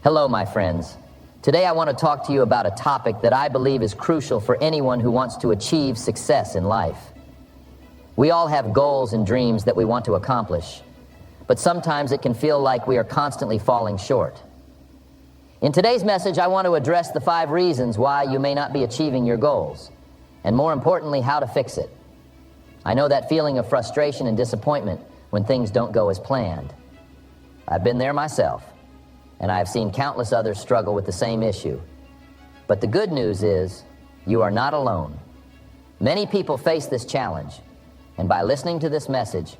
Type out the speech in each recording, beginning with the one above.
Hello, my friends. Today I want to talk to you about a topic that I believe is crucial for anyone who wants to achieve success in life. We all have goals and dreams that we want to accomplish, but sometimes it can feel like we are constantly falling short. In today's message, I want to address the 5 reasons why you may not be achieving your goals, and more importantly, how to fix it. I know that feeling of frustration and disappointment when things don't go as planned. I've been there myself, and I have seen countless others struggle with the same issue. But the good news is, you are not alone. Many people face this challenge, and by listening to this message,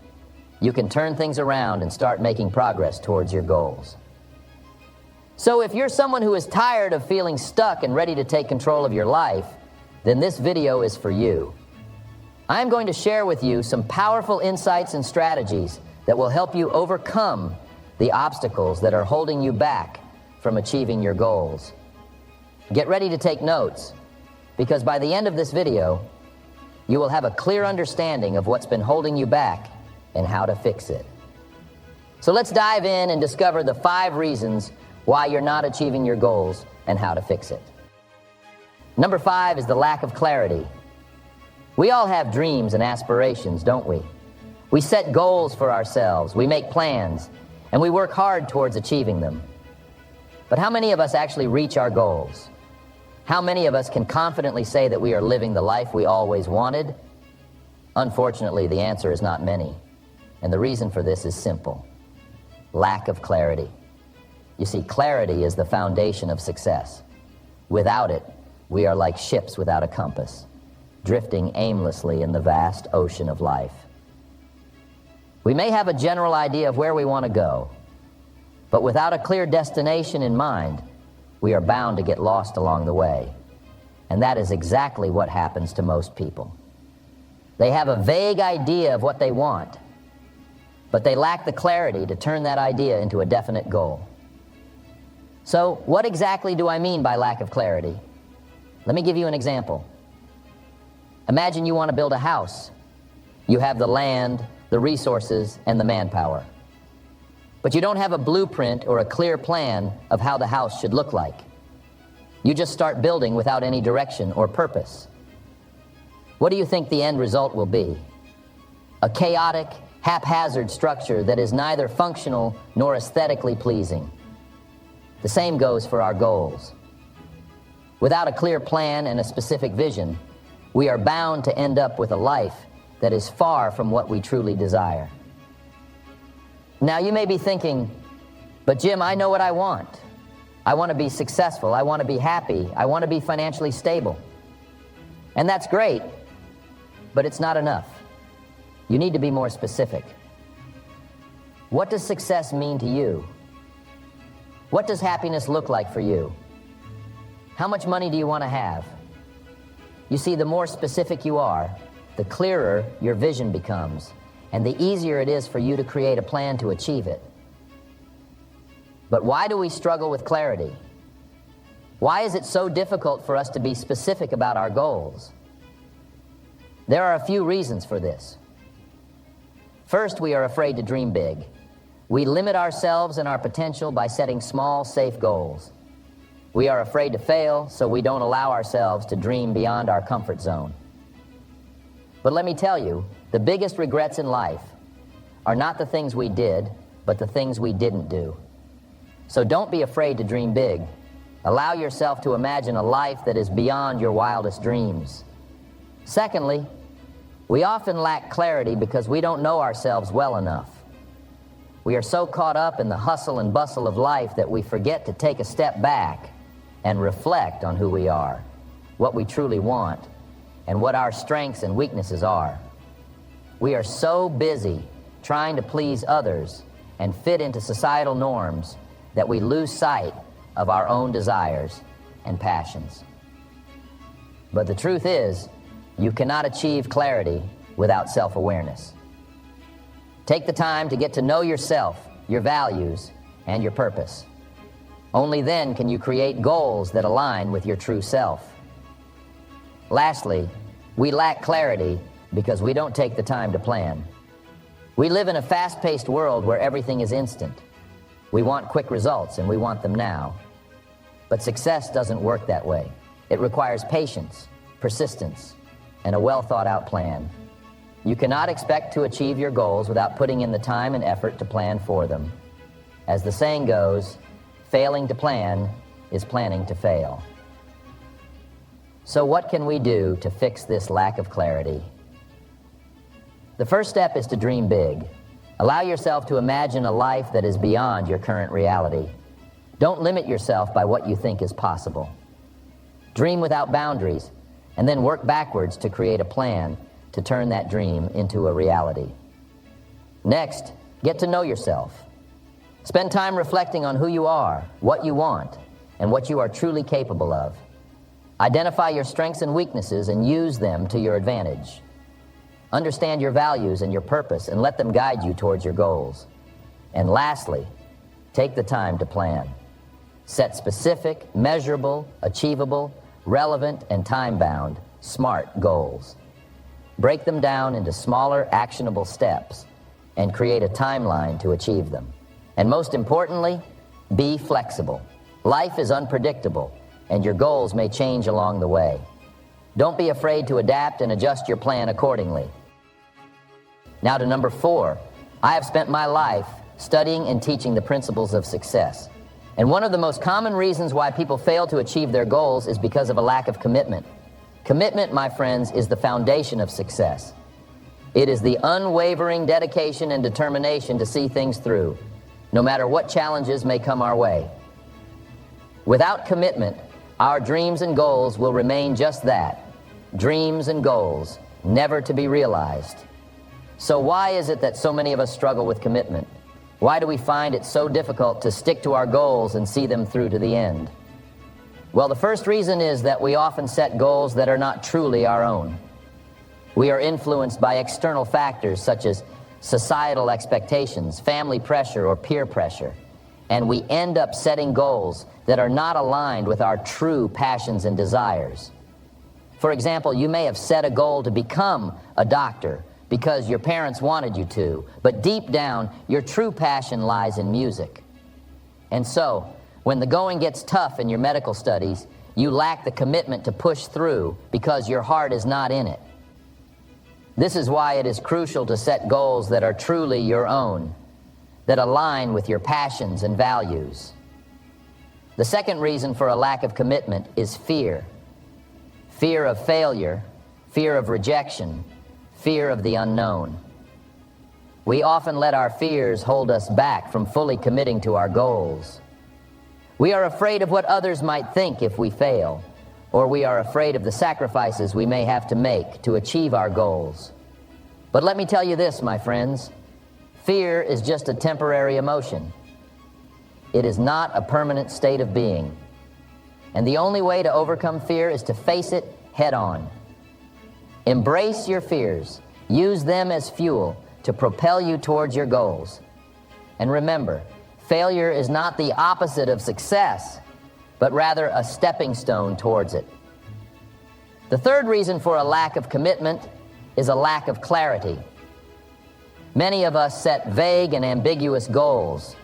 you can turn things around and start making progress towards your goals. So if you're someone who is tired of feeling stuck and ready to take control of your life, then this video is for you. I'm going to share with you some powerful insights and strategies that will help you overcome the obstacles that are holding you back from achieving your goals. Get ready to take notes, because by the end of this video, you will have a clear understanding of what's been holding you back and how to fix it. So let's dive in and discover the 5 reasons why you're not achieving your goals and how to fix it. Number 5 is the lack of clarity. We all have dreams and aspirations, don't we? We set goals for ourselves, we make plans, and we work hard towards achieving them. But how many of us actually reach our goals? How many of us can confidently say that we are living the life we always wanted? Unfortunately, the answer is not many. And the reason for this is simple: lack of clarity. You see, clarity is the foundation of success. Without it, we are like ships without a compass, drifting aimlessly in the vast ocean of life. We may have a general idea of where we want to go, but without a clear destination in mind, we are bound to get lost along the way. And that is exactly what happens to most people. They have a vague idea of what they want, but they lack the clarity to turn that idea into a definite goal. So, what exactly do I mean by lack of clarity? Let me give you an example. Imagine you want to build a house. You have the land, the resources, and the manpower. But you don't have a blueprint or a clear plan of how the house should look like. You just start building without any direction or purpose. What do you think the end result will be? A chaotic, haphazard structure that is neither functional nor aesthetically pleasing. The same goes for our goals. Without a clear plan and a specific vision, we are bound to end up with a life that is far from what we truly desire. Now you may be thinking, but Jim, I know what I want. I want to be successful, I want to be happy, I want to be financially stable. And that's great, but it's not enough. You need to be more specific. What does success mean to you? What does happiness look like for you? How much money do you want to have? You see, the more specific you are, the clearer your vision becomes, and the easier it is for you to create a plan to achieve it. But why do we struggle with clarity? Why is it so difficult for us to be specific about our goals? There are a few reasons for this. First, we are afraid to dream big. We limit ourselves and our potential by setting small, safe goals. We are afraid to fail, so we don't allow ourselves to dream beyond our comfort zone. But let me tell you, the biggest regrets in life are not the things we did, but the things we didn't do. So don't be afraid to dream big. Allow yourself to imagine a life that is beyond your wildest dreams. Secondly, we often lack clarity because we don't know ourselves well enough. We are so caught up in the hustle and bustle of life that we forget to take a step back and reflect on who we are, what we truly want, and what our strengths and weaknesses are. We are so busy trying to please others and fit into societal norms that we lose sight of our own desires and passions. But the truth is, you cannot achieve clarity without self-awareness. Take the time to get to know yourself, your values, and your purpose. Only then can you create goals that align with your true self. Lastly, we lack clarity because we don't take the time to plan. We live in a fast-paced world where everything is instant. We want quick results, and we want them now. But success doesn't work that way. It requires patience, persistence, and a well-thought-out plan. You cannot expect to achieve your goals without putting in the time and effort to plan for them. As the saying goes, failing to plan is planning to fail. So what can we do to fix this lack of clarity? The first step is to dream big. Allow yourself to imagine a life that is beyond your current reality. Don't limit yourself by what you think is possible. Dream without boundaries, and then work backwards to create a plan to turn that dream into a reality. Next, get to know yourself. Spend time reflecting on who you are, what you want, and what you are truly capable of. Identify your strengths and weaknesses and use them to your advantage. Understand your values and your purpose and let them guide you towards your goals. And lastly, take the time to plan. Set specific, measurable, achievable, relevant, and time-bound, SMART goals. Break them down into smaller, actionable steps and create a timeline to achieve them. And most importantly, be flexible. Life is unpredictable, and your goals may change along the way. Don't be afraid to adapt and adjust your plan accordingly. Now to number 4. I have spent my life studying and teaching the principles of success. And one of the most common reasons why people fail to achieve their goals is because of a lack of commitment. Commitment, my friends, is the foundation of success. It is the unwavering dedication and determination to see things through, no matter what challenges may come our way. Without commitment, our dreams and goals will remain just that, dreams and goals, never to be realized. So why is it that so many of us struggle with commitment? Why do we find it so difficult to stick to our goals and see them through to the end? Well, the first reason is that we often set goals that are not truly our own. We are influenced by external factors such as societal expectations, family pressure, or peer pressure, and we end up setting goals that are not aligned with our true passions and desires. For example, you may have set a goal to become a doctor because your parents wanted you to, but deep down, your true passion lies in music. And so, when the going gets tough in your medical studies, you lack the commitment to push through because your heart is not in it. This is why it is crucial to set goals that are truly your own, that align with your passions and values. The second reason for a lack of commitment is fear. Fear of failure, fear of rejection, fear of the unknown. We often let our fears hold us back from fully committing to our goals. We are afraid of what others might think if we fail, or we are afraid of the sacrifices we may have to make to achieve our goals. But let me tell you this, my friends, fear is just a temporary emotion. It is not a permanent state of being. And the only way to overcome fear is to face it head on. Embrace your fears. Use them as fuel to propel you towards your goals. And remember, failure is not the opposite of success, but rather a stepping stone towards it. The third reason for a lack of commitment is a lack of clarity. Many of us set vague and ambiguous goals,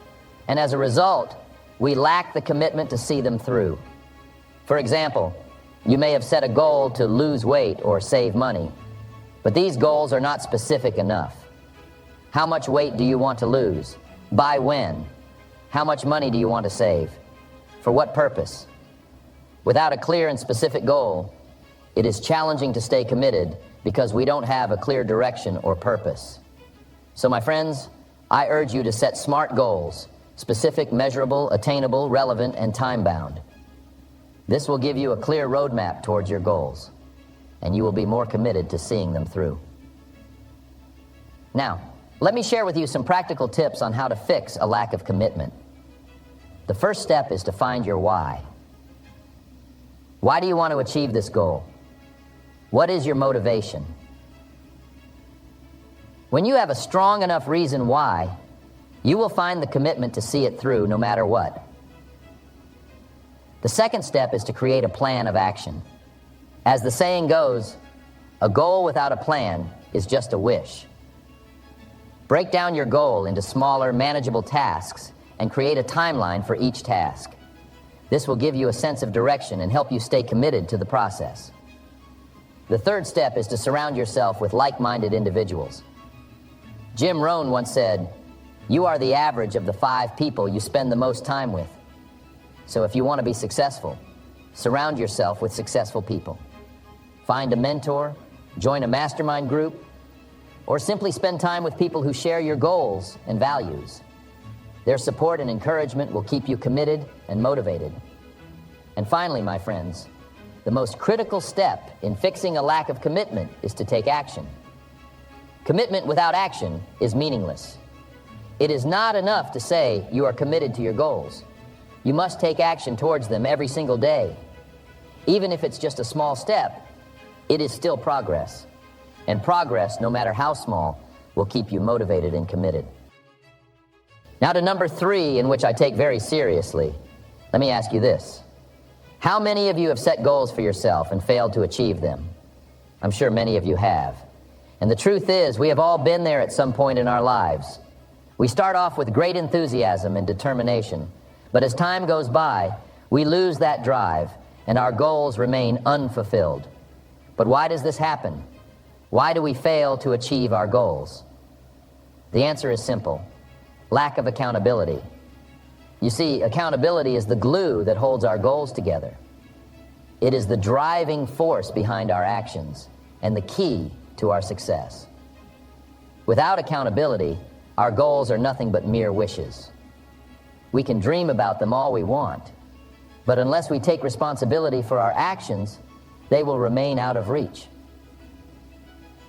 and as a result, we lack the commitment to see them through. For example, you may have set a goal to lose weight or save money, but these goals are not specific enough. How much weight do you want to lose? By when? How much money do you want to save? For what purpose? Without a clear and specific goal, it is challenging to stay committed because we don't have a clear direction or purpose. So my friends, I urge you to set SMART goals, specific, measurable, attainable, relevant, and time-bound. This will give you a clear roadmap towards your goals, and you will be more committed to seeing them through. Now, let me share with you some practical tips on how to fix a lack of commitment. The first step is to find your why. Why do you want to achieve this goal? What is your motivation? When you have a strong enough reason why, you will find the commitment to see it through no matter what. The second step is to create a plan of action. As the saying goes, a goal without a plan is just a wish. Break down your goal into smaller, manageable tasks and create a timeline for each task. This will give you a sense of direction and help you stay committed to the process. The third step is to surround yourself with like-minded individuals. Jim Rohn once said, "You are the average of the 5 people you spend the most time with." So if you want to be successful, surround yourself with successful people. Find a mentor, join a mastermind group, or simply spend time with people who share your goals and values. Their support and encouragement will keep you committed and motivated. And finally, my friends, the most critical step in fixing a lack of commitment is to take action. Commitment without action is meaningless. It is not enough to say you are committed to your goals. You must take action towards them every single day. Even if it's just a small step, it is still progress. And progress, no matter how small, will keep you motivated and committed. Now to number 3, in which I take very seriously, let me ask you this. How many of you have set goals for yourself and failed to achieve them? I'm sure many of you have. And the truth is, we have all been there at some point in our lives. We start off with great enthusiasm and determination, but as time goes by, we lose that drive and our goals remain unfulfilled. But why does this happen? Why do we fail to achieve our goals? The answer is simple: lack of accountability. You see, accountability is the glue that holds our goals together. It is the driving force behind our actions and the key to our success. Without accountability, our goals are nothing but mere wishes. We can dream about them all we want, but unless we take responsibility for our actions, they will remain out of reach.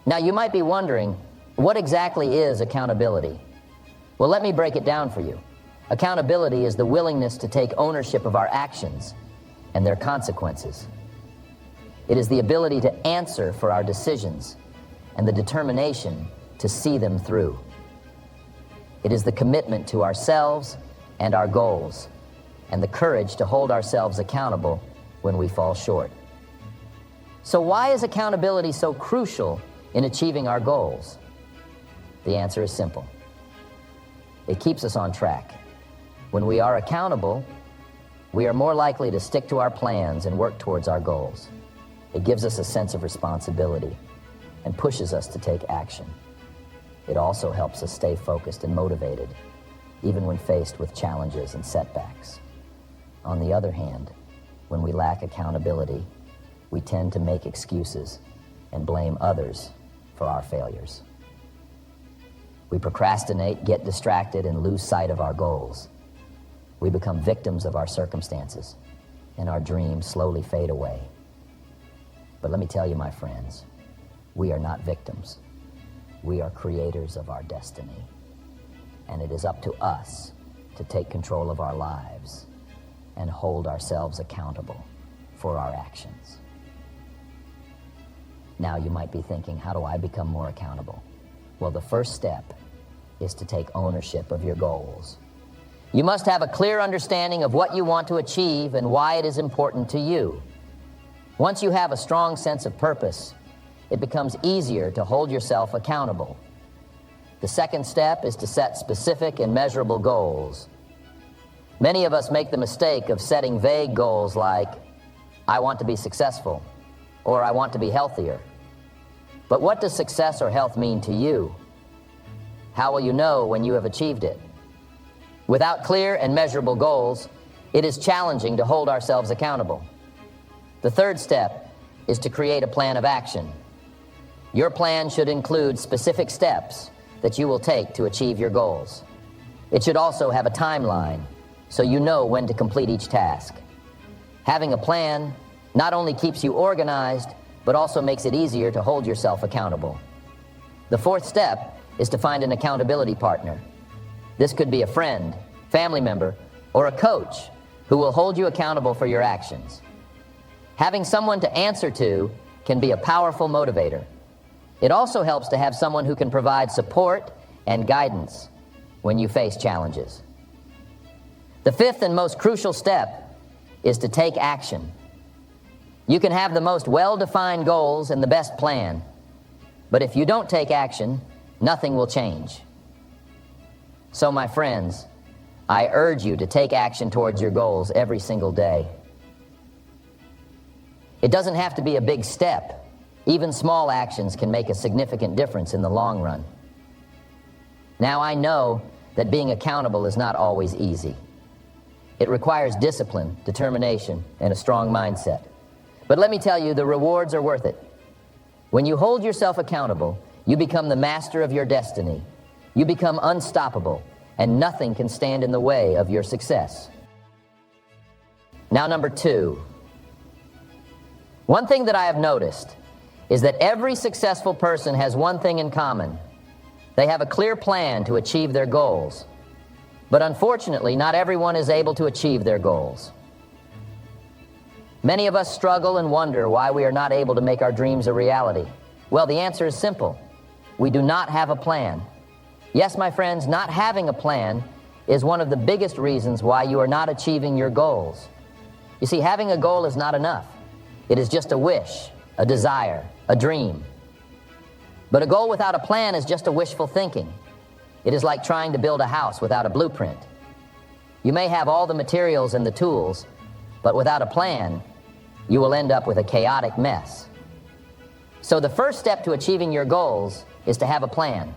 Now, you might be wondering, what exactly is accountability? Well, let me break it down for you. Accountability is the willingness to take ownership of our actions and their consequences. It is the ability to answer for our decisions and the determination to see them through. It is the commitment to ourselves and our goals and the courage to hold ourselves accountable when we fall short. So why is accountability so crucial in achieving our goals? The answer is simple. It keeps us on track. When we are accountable, we are more likely to stick to our plans and work towards our goals. It gives us a sense of responsibility and pushes us to take action. It also helps us stay focused and motivated, even when faced with challenges and setbacks. On the other hand, when we lack accountability, we tend to make excuses and blame others for our failures. We procrastinate, get distracted, and lose sight of our goals. We become victims of our circumstances, and our dreams slowly fade away. But let me tell you, my friends, we are not victims. We are creators of our destiny, and it is up to us to take control of our lives and hold ourselves accountable for our actions. Now you might be thinking, how do I become more accountable? Well, the first step is to take ownership of your goals. You must have a clear understanding of what you want to achieve and why it is important to you. Once you have a strong sense of purpose, it becomes easier to hold yourself accountable. The second step is to set specific and measurable goals. Many of us make the mistake of setting vague goals like, I want to be successful, or I want to be healthier. But what does success or health mean to you? How will you know when you have achieved it? Without clear and measurable goals, it is challenging to hold ourselves accountable. The third step is to create a plan of action. Your plan should include specific steps that you will take to achieve your goals. It should also have a timeline, so you know when to complete each task. Having a plan not only keeps you organized, but also makes it easier to hold yourself accountable. The fourth step is to find an accountability partner. This could be a friend, family member, or a coach who will hold you accountable for your actions. Having someone to answer to can be a powerful motivator. It also helps to have someone who can provide support and guidance when you face challenges. The fifth and most crucial step is to take action. You can have the most well-defined goals and the best plan, but if you don't take action, nothing will change. So, my friends, I urge you to take action towards your goals every single day. It doesn't have to be a big step. Even small actions can make a significant difference in the long run. Now, I know that being accountable is not always easy. It requires discipline, determination, and a strong mindset. But let me tell you, the rewards are worth it. When you hold yourself accountable, you become the master of your destiny. You become unstoppable, and nothing can stand in the way of your success. Now, number 2. One thing that I have noticed is that every successful person has one thing in common. They have a clear plan to achieve their goals. But unfortunately, not everyone is able to achieve their goals. Many of us struggle and wonder why we are not able to make our dreams a reality. Well, the answer is simple. We do not have a plan. Yes, my friends, not having a plan is one of the biggest reasons why you are not achieving your goals. You see, having a goal is not enough. It is just a wish, a desire, a dream. But a goal without a plan is just a wishful thinking. It is like trying to build a house without a blueprint. You may have all the materials and the tools, but without a plan, you will end up with a chaotic mess. So the first step to achieving your goals is to have a plan.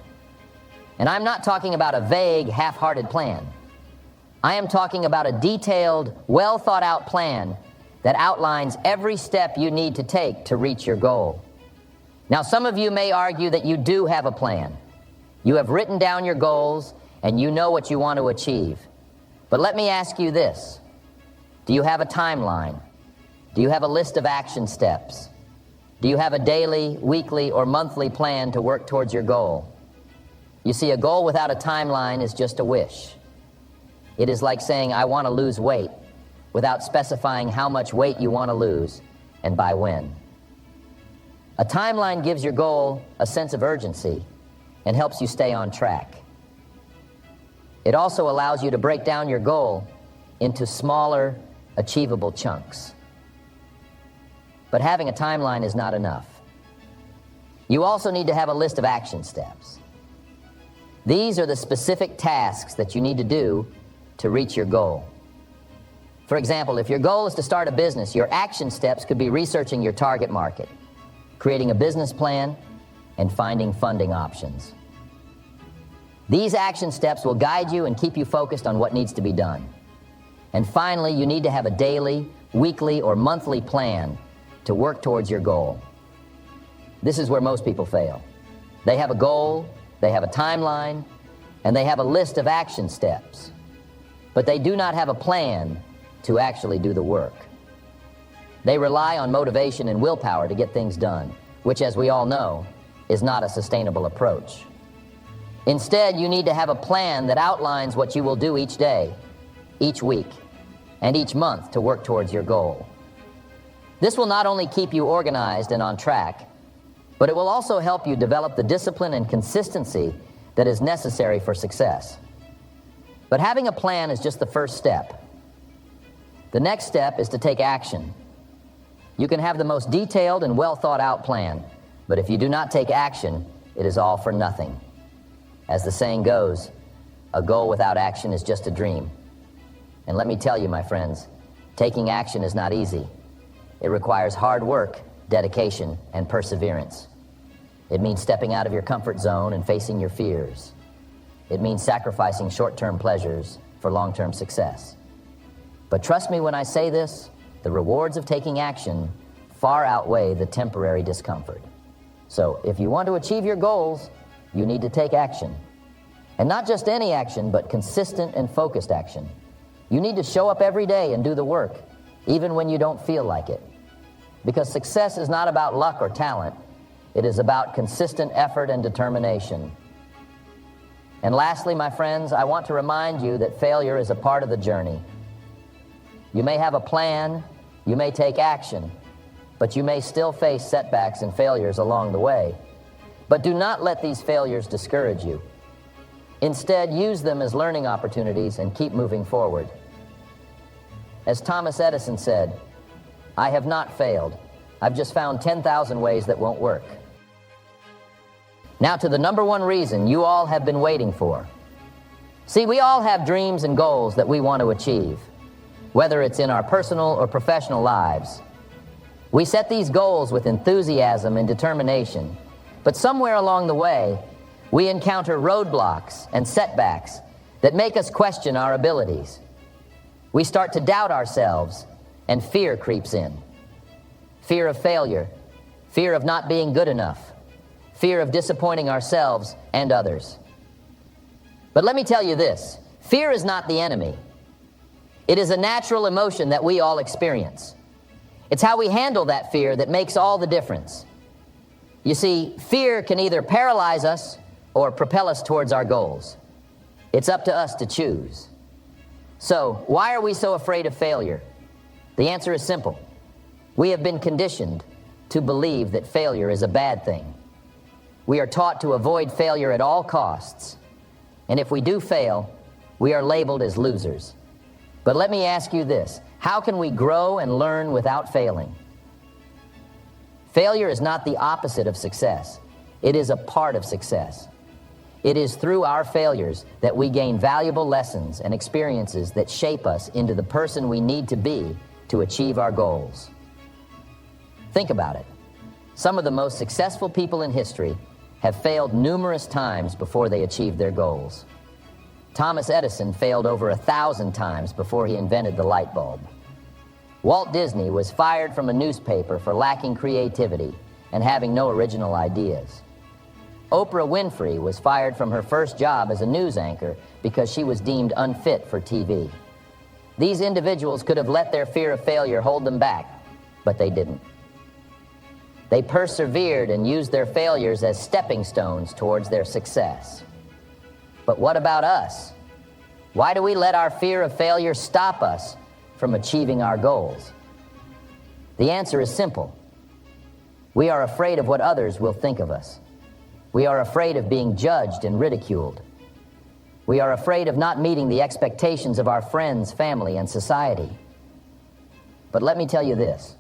And I'm not talking about a vague, half-hearted plan. I am talking about a detailed, well-thought-out plan that outlines every step you need to take to reach your goal. Now, some of you may argue that you do have a plan. You have written down your goals, and you know what you want to achieve. But let me ask you this. Do you have a timeline? Do you have a list of action steps? Do you have a daily, weekly, or monthly plan to work towards your goal? You see, a goal without a timeline is just a wish. It is like saying, I want to lose weight, without specifying how much weight you want to lose and by when. A timeline gives your goal a sense of urgency and helps you stay on track. It also allows you to break down your goal into smaller, achievable chunks. But having a timeline is not enough. You also need to have a list of action steps. These are the specific tasks that you need to do to reach your goal. For example, if your goal is to start a business, your action steps could be researching your target market, creating a business plan, and finding funding options. These action steps will guide you and keep you focused on what needs to be done. And finally, you need to have a daily, weekly, or monthly plan to work towards your goal. This is where most people fail. They have a goal, they have a timeline, and they have a list of action steps, but they do not have a plan to actually do the work. They rely on motivation and willpower to get things done, which, as we all know, is not a sustainable approach. Instead, you need to have a plan that outlines what you will do each day, each week, and each month to work towards your goal. This will not only keep you organized and on track, but it will also help you develop the discipline and consistency that is necessary for success. But having a plan is just the first step. The next step is to take action. You can have the most detailed and well-thought-out plan, but if you do not take action, it is all for nothing. As the saying goes, a goal without action is just a dream. And let me tell you, my friends, taking action is not easy. It requires hard work, dedication, and perseverance. It means stepping out of your comfort zone and facing your fears. It means sacrificing short-term pleasures for long-term success. But trust me when I say this, the rewards of taking action far outweigh the temporary discomfort. So if you want to achieve your goals, you need to take action. And not just any action, but consistent and focused action. You need to show up every day and do the work, even when you don't feel like it. Because success is not about luck or talent. It is about consistent effort and determination. And lastly, my friends, I want to remind you that failure is a part of the journey. You may have a plan, you may take action, but you may still face setbacks and failures along the way. But do not let these failures discourage you. Instead, use them as learning opportunities and keep moving forward. As Thomas Edison said, I have not failed. I've just found 10,000 ways that won't work. Now to the number one reason you all have been waiting for. See, we all have dreams and goals that we want to achieve, whether it's in our personal or professional lives. We set these goals with enthusiasm and determination, but somewhere along the way, we encounter roadblocks and setbacks that make us question our abilities. We start to doubt ourselves, and fear creeps in. Fear of failure, fear of not being good enough, fear of disappointing ourselves and others. But let me tell you this, fear is not the enemy. It is a natural emotion that we all experience. It's how we handle that fear that makes all the difference. You see, fear can either paralyze us or propel us towards our goals. It's up to us to choose. So, why are we so afraid of failure? The answer is simple. We have been conditioned to believe that failure is a bad thing. We are taught to avoid failure at all costs. And if we do fail, we are labeled as losers. But let me ask you this, how can we grow and learn without failing? Failure is not the opposite of success. It is a part of success. It is through our failures that we gain valuable lessons and experiences that shape us into the person we need to be to achieve our goals. Think about it. Some of the most successful people in history have failed numerous times before they achieved their goals. Thomas Edison failed over 1,000 times before he invented the light bulb. Walt Disney was fired from a newspaper for lacking creativity and having no original ideas. Oprah Winfrey was fired from her first job as a news anchor because she was deemed unfit for TV. These individuals could have let their fear of failure hold them back, but they didn't. They persevered and used their failures as stepping stones towards their success. But what about us? Why do we let our fear of failure stop us from achieving our goals? The answer is simple. We are afraid of what others will think of us. We are afraid of being judged and ridiculed. We are afraid of not meeting the expectations of our friends, family, and society. But let me tell you this.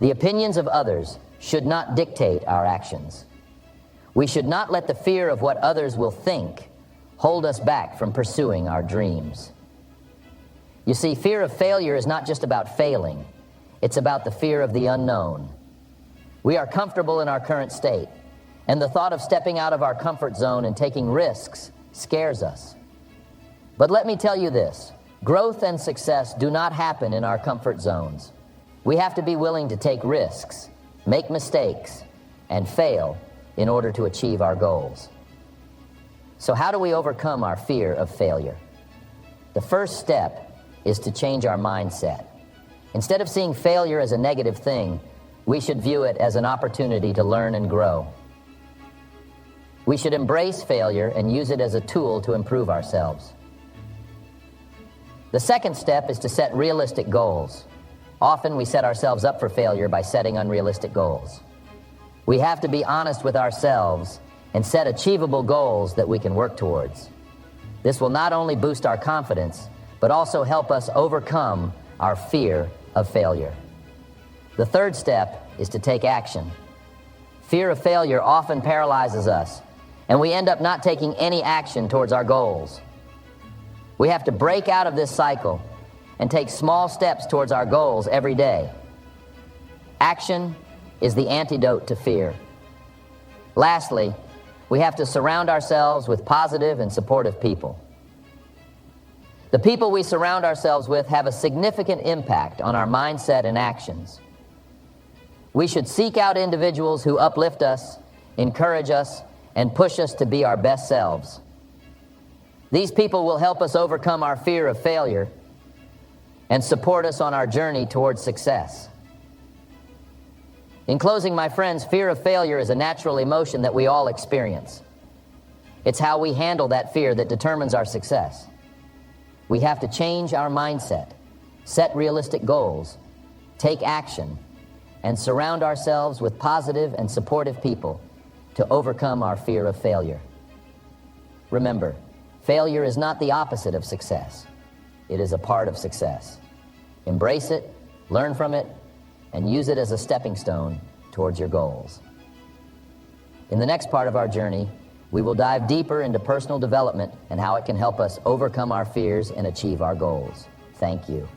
The opinions of others should not dictate our actions. We should not let the fear of what others will think hold us back from pursuing our dreams. You see, fear of failure is not just about failing. It's about the fear of the unknown. We are comfortable in our current state, and the thought of stepping out of our comfort zone and taking risks scares us. But let me tell you this, growth and success do not happen in our comfort zones. We have to be willing to take risks, make mistakes, and fail in order to achieve our goals. So how do we overcome our fear of failure? The first step is to change our mindset. Instead of seeing failure as a negative thing, we should view it as an opportunity to learn and grow. We should embrace failure and use it as a tool to improve ourselves. The second step is to set realistic goals. Often we set ourselves up for failure by setting unrealistic goals. We have to be honest with ourselves and set achievable goals that we can work towards. This will not only boost our confidence, but also help us overcome our fear of failure. The third step is to take action. Fear of failure often paralyzes us, and we end up not taking any action towards our goals. We have to break out of this cycle and take small steps towards our goals every day. Action is the antidote to fear. Lastly, we have to surround ourselves with positive and supportive people. The people we surround ourselves with have a significant impact on our mindset and actions. We should seek out individuals who uplift us, encourage us, and push us to be our best selves. These people will help us overcome our fear of failure and support us on our journey towards success. In closing, my friends, fear of failure is a natural emotion that we all experience. It's how we handle that fear that determines our success. We have to change our mindset, set realistic goals, take action, and surround ourselves with positive and supportive people to overcome our fear of failure. Remember, failure is not the opposite of success. It is a part of success. Embrace it, learn from it, and use it as a stepping stone towards your goals. In the next part of our journey, We will dive deeper into personal development and how it can help us overcome our fears and achieve our goals. Thank you.